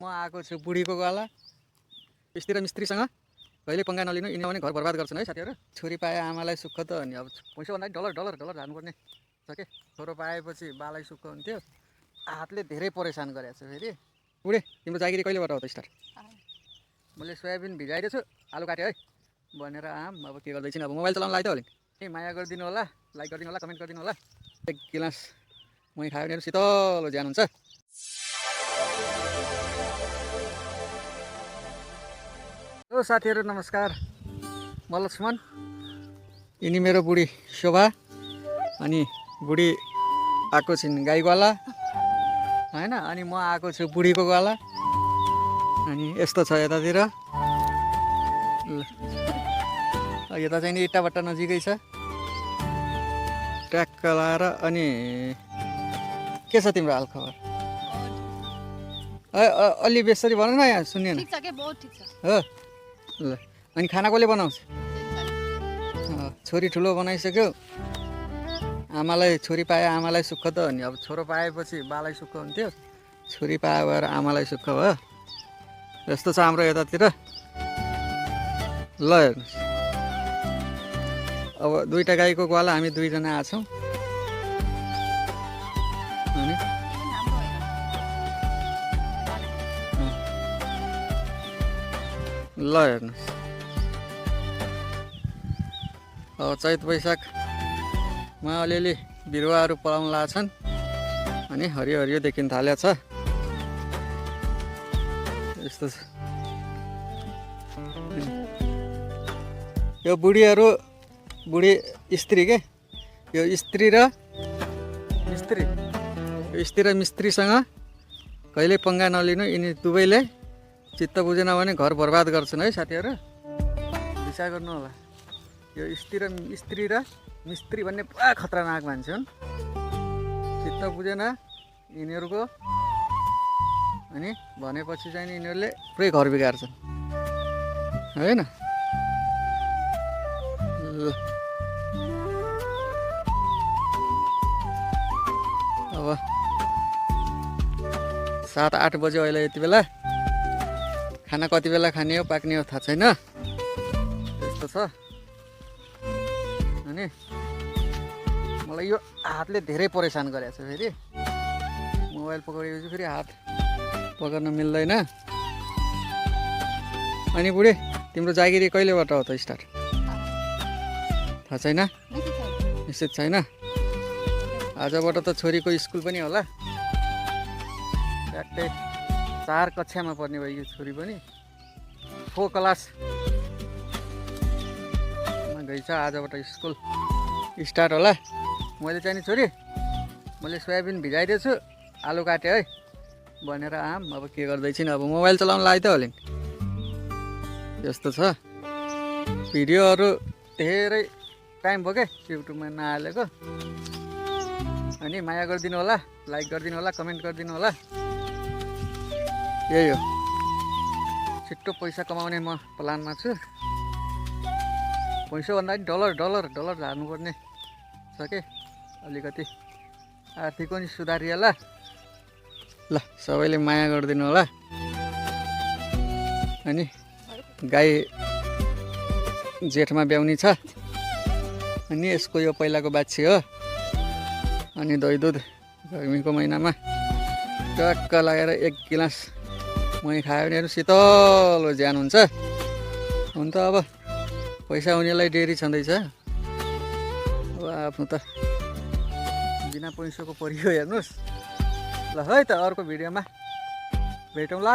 म आएको छु बुढीको गाला स्त्री र मिस्त्रीसँग कहिले पंगा नलिनु यिनीहरूले घर बर्बाद गर्छन् है साथीहरु। छोरी पाए आमालाई सुख त अनि अब पैसा भन्दा डलर डलर डलर हाल्नुपर्ने छ के। छोरो पाएपछि बालाई सुख हुन्थ्यो। हातले धेरै परेशान गरेको छ फेरि। बुढे तिम्रो जागिरी कहिलेबाट हो त स्टार्ट? मैले सोयाबिन भिजाइदिएको छु, आलु काट्यो है भनेर आम अब के गर्दैछिन्। अब मोबाइल चलाउन लाग्यो त होला। माया गरिदिनु होला, लाइक गरिदिनु होला, कमेन्ट गरिदिनु होला। एक गिलास मही खायो भने शीतल ज्यान हुन्छ। हेलो साथीहरु नमस्कार, म लक्ष्मण, यिनी मेरो बुढी शोभा अनि बुढी आएको छिन् गाईवाला हैन। अनि म आएको छु बुढीको गाला। अनि यस्तो छ यतातिर, यता चाहिँ नि इट्टाभट्टा नजिकै छ ट्याक्क लाएर। अनि के छ तिम्रो हाल खबर? अलि बेसरी भन न, यहाँ सुन्ने न। ठीक छ के, बहुत ठीक छ हो ल। अनि खाना कसले बनाउँछ? छोरी ठुलो बनाइसक्यो। आमालाई छोरी पाए आमालाई सुख त अनि अब छोरो पाएपछि बालाई सुख हुन्थ्यो। छोरी पाए भएर आमालाई सुख भयो। यस्तो छ हाम्रो यतातिर। ल हेर्नुहोस्, अब दुईटा गाईको ग्वाला हामी दुईजना आछौँ। अनि ल हेर्नुहोस्, अब चैत वैशाखमा अलिअलि बिरुवाहरू पलाउन लाग्छन् अनि हरियो हरियो देखिन थालेको छ। यस्तो छ यो बुढीहरू, बुढी स्त्री के, यो स्त्री र मिस्त्रीसँग कहिले पंगा नलिनु। यिनी दुवैले चित्त बुझेन भने घर बर्बाद गर्छन् है साथीहरु। विचार गर्नु होला। यो स्त्री र मिस्त्री भन्ने पुरा खतरनाक मान्छे हुन्। चित्त बुझेन यिनीहरूको अनि भनेपछि चाहिँ यिनीहरूले पुरै घर बिगार्छन् हैन। अब 7-8 बजे अहिले यति बेला। खाना कति बेला खाने हो पाक्ने हो थाहा छैन। यस्तो छ। अनि मलाई यो हातले धेरै परेशान गरेको छ फेरि। मोबाइल पक्रेपछि फेरि हात पक्र्न मिल्दैन। अनि बुढी तिम्रो जागिरी कहिलेबाट हो त स्टार्ट? थाहा छैन, निश्चित छैन। आजबाट त छोरीको स्कुल पनि होला। ट्याक्कै 4 कक्षामा पढ्ने भयो यो छोरी पनि। 4 क्लासमा गइछ। आजबाट स्कुल स्टार्ट होला। मैले चाहिँ नि छोरी, मैले सोयाबिन भिजाइदिएको छु, आलु काट्यो है भनेर आम अब के गर्दैछिन्। अब मोबाइल चलाउन लाग्यो त होला। यस्तो छ। भिडियोहरू धेरै टाइम भयो क्या युट्युबमा नहालेको। अनि माया गरिदिनु होला, लाइक गरिदिनु होला, कमेन्ट गरिदिनु होला। यही हो, छिट्टो पैसा कमाउने म प्लानमा छु। पैसा भन्दा पनि डलर डलर डलर हाल्नुपर्ने छ के। अलिकति आर्थिक पनि सुधारिएला। ल सबैले माया गरिदिनु होला। अनि गाई जेठमा ब्याउनी छ। अनि यसको यो पहिलाको बाछी हो। अनि दही दुध गर्मीको महिनामा टक्क लगाएर 1 गिलास मही खायो भने शीतल ज्यान हुन्छ। हुन त अब पैसा हुनेलाई डेरी छँदैछ। अब आफ्नो त बिना पैसाको परियो हेर्नुहोस्। ल है त अर्को भिडियोमा भेटौँला।